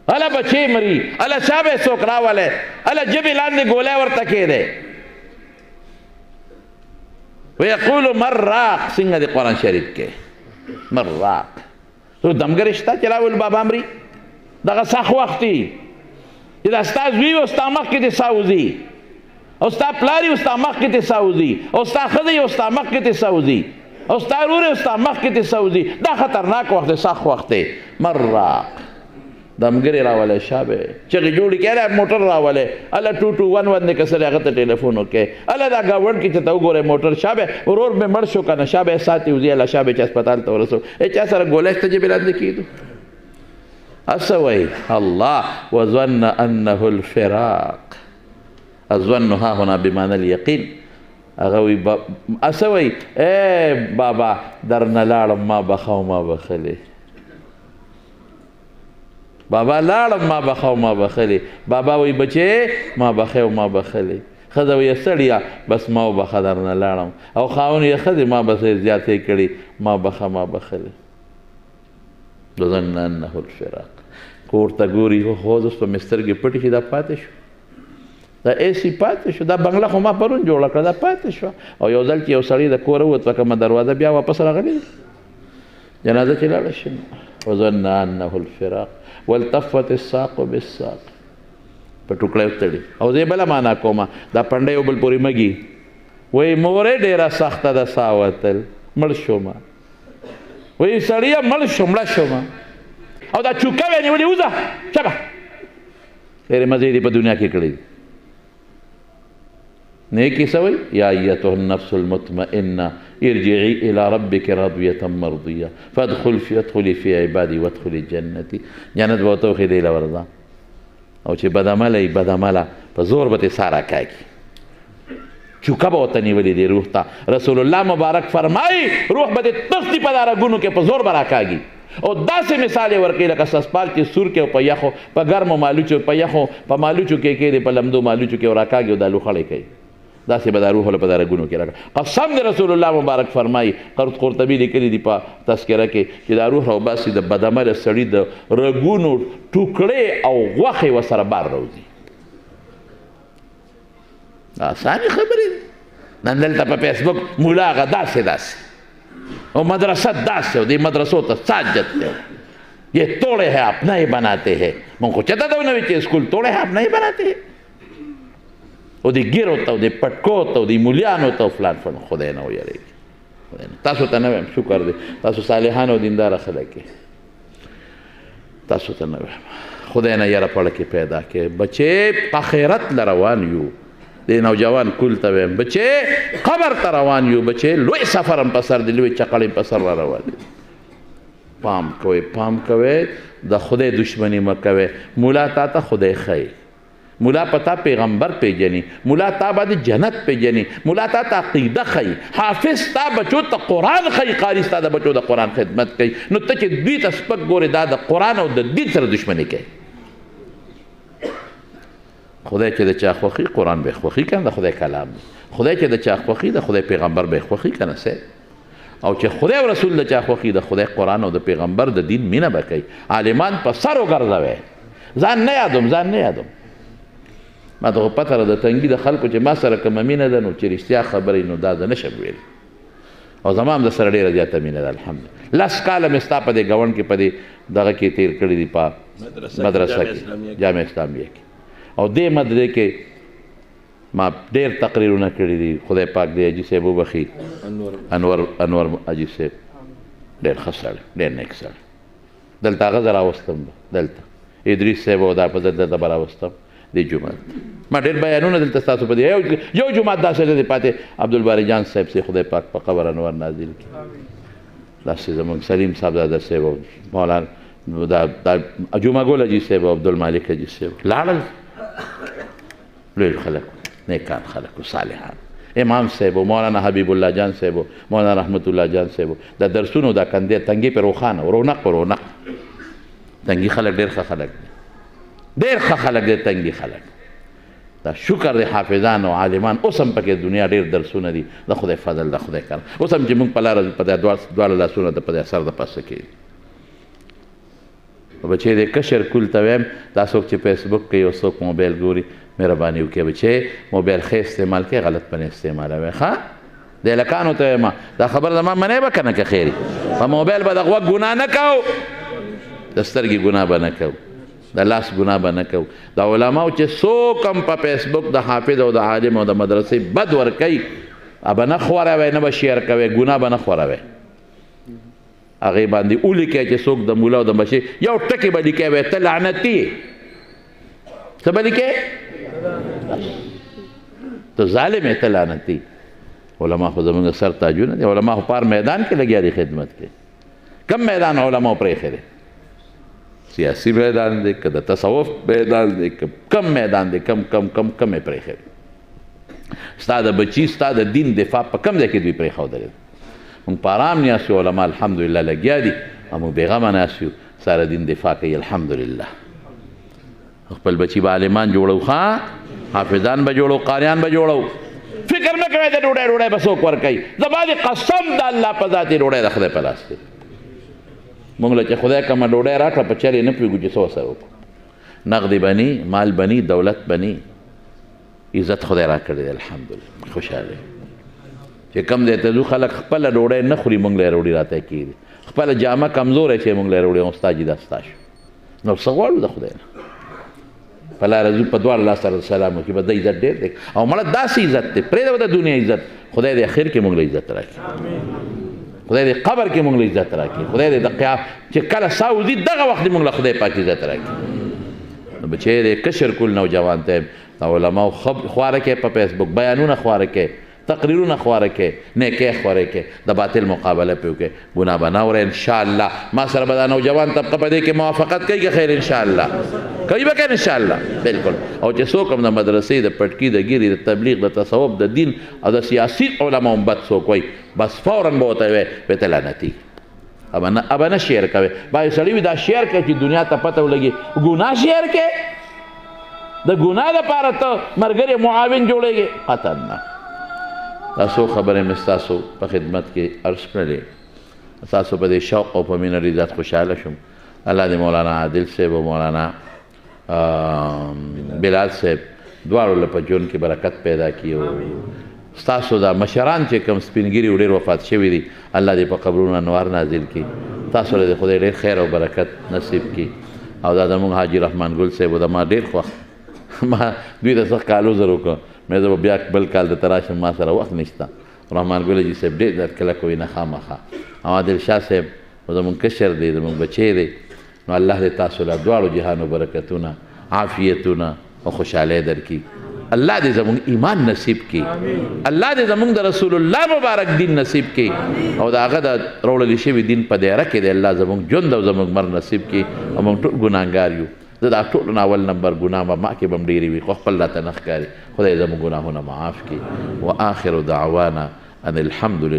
هله بچې مري هله چا به یې څوک راولی هله ژبې لاندې ګولی ورته کېدی ویقولو مراق څنګه دی قرآن شریف کې مراق تو دمګرې شته چې راول بابا مري دغه سخت وخت دی چې دا ستا زوی او ستا مخکې دې سا وځي او ستا پلار یې او ستا مخکې دې سا وځي او ستا ښځه یې او ستا مخکې دې سا وځي او ستا ورور یې او ستا مخکې دې سا وځي دا خطرناک وخت دی سخت وخت دی مراق دمګرې راولی شابه چغې جوړې کړی موټر راولی هله 2211 دی که څه دی هغه ته ټلیفون وکړئ هله دا ګاونډ کې چې ته وګورئ موټر شابه ورور مې مړ شو که نه شابه یې ساتې وځي هله شابه چې هسپتال ته ورسو چا سره ګولی شته جبې لاندې کېدو اسوي الله وظن انه الفراق الظن ها هنا بمعنى اليقين اغوي اسوي بابا درنا لاړم ما بخاو ما بخلي بابا لاړم ما بخاو ما بخلي بابا وي بچي ما بخاو ما بخلي خذ وي سړیا بس ما وبخه درنا لاړم او خاون یې خذ ما بس زیاتې کړي ما بخه ما بخلي ظن انه الفراق کور ته ګوري خو اوس په مې سترګې پټې شي دا پاتې شو دا ایسي پاتې شو دا بنګله خو ما پرون جوړه کړه دا پاتې شو او یو ځل چې یو سړی د کوره ووت په کومه دروازه بیا واپس راغلی جنازه چې لاړه شي وظن انه الفراق والتفت الساق بالساق په ټوکړه وتړي او زه بله معنا کومه دا پنډه یو بل پورې مږي وایي مورې ډېره سخته ده سا وتل مړ شومه وایي سړیه مړ شو مړه شومه او دا چوکه وی نیولې وځه چکه ډېرې مزې دې په دنیا کې کړې دي نیکي څه وایي یا ایتها النفس المطمئنه ارجعي الى ربك راضیة مرضیه فادخلي في عبادي وادخلي جنتي جنت به ورته وښي دی له ورځه او چې بدعمله یي بدعمله په زور به ترې سا راکاږي چوکه به ورته نیولې دی روح ته رسول الله مبارک فرمایي روح به دې تختی په دا رګونو کې په زور به راکاږي او داسې مثال یې ورکوي لکه سسپال چې سور کې او په یخو په ګرمو مالوچو په یخو په مالوچو کې کېدې په لمدو مالوچو کې او راکاږي او دا لوخړی کوي داسې به دا روح له په دا رګونو کې راکړه قسم د رسول الله مبارک فرمایي قرطبي لیکلي دي په تذکره کې چې دا روح راوباسي د بدعمله سړي د رګونو ټوکړې او غوښې ورسره بار راوځي اسانې خبرې دي نن دلته په فیسبوک مولا هغه داسې اور مدرسہ داس ہے دی مدرسوں تو ساجت ہے یہ توڑے ہیں اپنا ہی بناتے ہیں من کو چتا تھا نوی چې اسکول توڑے ہیں اپنا ہی بناتے ہیں او دی گیر ہوتا او دی پټکو ہوتا او دی مولیان ہوتا او فلان فلان خدای نه ویریږي تاسو ته نه وایم شکر دی تاسو صالحان او دیندار خلک تاسو ته نه وایم خدای نه یره په زړه کې پیدا کړې. بچې آخرت له روان یو، د نوجوان کل ته وایم بچې قبر ته روان یو، بچې لوی سفر هم په سر دی، لوی چقړ هم په سر را روان دی. پام کوئ، پام کوئ، د خدای دشمني مه کوئ. مولا تا ته خدای ښیي، مولا پتا پیغمبر پیجنی، مولا تا باندې جنت پیجنی، مولا تا ته عقیده ښیي، حافظ تا بچو ته قرآن ښیي، قاري ستا د بچو د قرآن خدمت کوي. نو ته چې دوی ته سپک ګورې دا د قرآن او د دین سره دشمني کوي. خدای چې د چا خوښي قرآن به خوښي کنه، د خدای کلام دی. خدای چې د چا خوښي د خدای پیغمبر به خوښي کنه سه. او چې خدای او رسول د چا خوښي د خدای قرآن او د پیغمبر د دین مینه به کوي. عالمان په سر وګرځوئ. ځان نه یادوم، ځان نه یادوم. ما ته خو پته ده د تنګي د خلکو چې ما سره کومه مینه ده نو چې رښتیا خبرې نو دا زه نشم ویلی. او زما هم د سره ډېره زیاته مینه ده الحمدلله. 10 کاله مې ستا په دې ګاونډ کې په دې دغه کې تېر کړي دي په مدرسه کې، جامع اسلامیه کې. او دې مدرسې کې ما ډېر تقریرونه کړي دي. خدای پاک دې حاجي صاحب وبخي، انور حاجي صاحب ډېر ښه سړی، ډېر نیک سړی. دلته هغه زه راوستم، دلته ادریس صاحب او دا په دلته به راوستم دې جومات. ما ډېر بیانونه دلته ستاسو په دې یو جومات داسې دی پاتې عبدالباري جان صاحب سي خدای پاک په قبر انور نازل کړي. داسې زمونږ سلیم صاحب دادا صاحب او مولانا دا جمعه ګل حاجي صاحب او عبدالمالک حاجي صاحب لاړل. لوی خلک، نیکان خلک، صالحان. امام صاحب او مولانا حبیب الله جان صاحب او مولانا رحمت الله جان صاحب دا درسونو دا کندې تنګي په روخانه رونق رونق. تنګي خلک ډېر ښه خلک دي، ډېر ښه خلک دي تنګي خلک. دا شکر دی حافظان او عالمان اوس هم پکې دنیا ډېر درسونه دي، د خدای فضل، د خدای کار. اوس هم چې موږ په لاره په دواړه لاسونه د په دې اثر د پاسه کېږي. بچې د کشر کول ته وایم دا څوک چې فیسبوک کوي او څوک موبایل ګوري مهرباني وکړئ بچې موبایل ښه استعمال کړئ، غلط په نه استعمالوئ. ښه د هلکانو ته وایم دا خبره زما منې به که نه که خیري. په موبایل به د غوږ ګناه نه کوو، د سترګې ګناه به نه کوو، د لاس ګناه به نه کوو. د علماو چې څوک هم په فیسبوک د حافظ او د عالم او د مدرسې بد ورکوي به نه خوروئ، نه به شیر کوئ، ګناه به نه خوروئ. هغې باندې ولیکئ چې څوک د مولا او د مشر یو ټکي به لیکئ وایي ته لعنتي یې. څه به لیکئ؟ ته ظالم یې، ته لعنتي. علما خو زمونږ سر تاجونه دي. علما خو پار میدان کې لګیا دي خدمت کې. کم میدان علماو پرېښی دی؟ سیاسي میدان دی که د تصوف میدان دی که کم میدان دی؟ کم یې پرېښی دی؟ ستا د بچي ستا د دین دفاع په کم ځای کې دوی پرېښودلی دی؟ مونږ په ارام ناست یو، علما الحمدلله لګیا دي او مونږ بېغمه ناست یو، ساره دین دفاع کوي الحمدلله. خپل بچي به عالمان جوړو، ښه حافظان به جوړو، قاریان به جوړو. فکر مه کوئ د ډوډۍ به څوک ورکوي. زما د قسم د الله په ذات ډوډۍ د خدای په لاس دی. مونږ له چې خدای کومه ډوډۍ راکړه په چل یې نه پوهېږو چې څه ورسره وکړو. نقد بني، مال بني، دولت بني، عزت خدای راکړی دی الحمدلله. خوشحاله چې کم دی ته ځو خلک خپله ډوډۍ نه خوري، مونږ له یې ډوډۍ راته کېږي. خپله جامه کمزوری چې مونږ له یې ډوډۍ ستا جي دا ستا شو. نو څه غواړو د خدای نه؟ په لاره ځو په دواړه لاس سره سلام وکړي، به د عزت ډېر دی. او مړه داسې عزت دی پرېږده به د دنیا عزت، خدای دې اخر کې مونږ له عزت راکړي، خدای دې قبر کې مونږ له عزت راکړي، خدای دې د قیامت چې کله ساه وځي دغه وخت دې مونږ له خدای پاک عزت راکړي. نو بچی دې کشر کول نوجوان ته علماو خواره کې په فیسبوک بیانونه خواره کې، تقریرونه خواره کې، نیکۍ خواره کې، د باطل مقابله پې وکړئ، ګناه به نه اورئ انشاءالله. ما سره به دا نوجوان طبقه په دې کې موافقت کوي که خیر انشاءالله کوي به که انشاءالله بلکل. او چې څوک هم د مدرسې د پټکي د ګیرې د تبلیغ د تصوف د دین او د سیاسي علماو هم بد څوک وایي بس فوراً به ورته وایي به ته لعنتي ابه نه شیر کوې. بعضې سړي وي دا شیر کوي چې دنیا ته پته ولګي ګناه شیر کې د ګناه دپاره ته ملګری معاون جوړېږي قطعا نه. دا څو خبرې مې ستاسو په خدمت کې عرض کړلې. ستاسو په دې شوق او په مینه ډېر زیات خوشحاله شوم. الله دې مولانا عادل صاحب او مولانا بلال صاحب دواړو له په ژوند کې برکت پیدا کړي او ستاسو دا مشران چې کوم سپین ږیري ډېر وفات شوي دي الله دې په قبرونو انوار نازل کړي. تاسو له خدای ډېر خیر او برکت نصیب کړي. او دا زموږ حاجي رحمان ګل صاحب د ما ډېر خوښ ما دوی ته سخت کالو زر وکړه مې زه به بیا بل کال درته راشم ما سره وخت نشته. رحمان ګل حاجي صاحب ډېر زیات کلک وي نه خامخا. او عادل شاه صاحب زموږ کشر دی زموږ بچی دی نو الله دې تاسو له دواړو جهانو برکتونه عافیتونه او خوشحالۍ درکړي. الله دې زموږ ایمان نصیب کړي. الله دې زموږ د رسول الله مبارک دین نصیب کړي او د هغه د راوړل شوي دین په دایره کې دې الله زموږ ژوند او زموږ مر نصیب کړي. او موږ ټول ګناهګار یو. زه دا ټولو نه اول نمبر ګناه به ما کې به هم ډېرې وي، خو خپل راته نه ښکاري. خدای زموږ ګناهونه معاف کړي. وآخر دعوانا ان الحمد لله.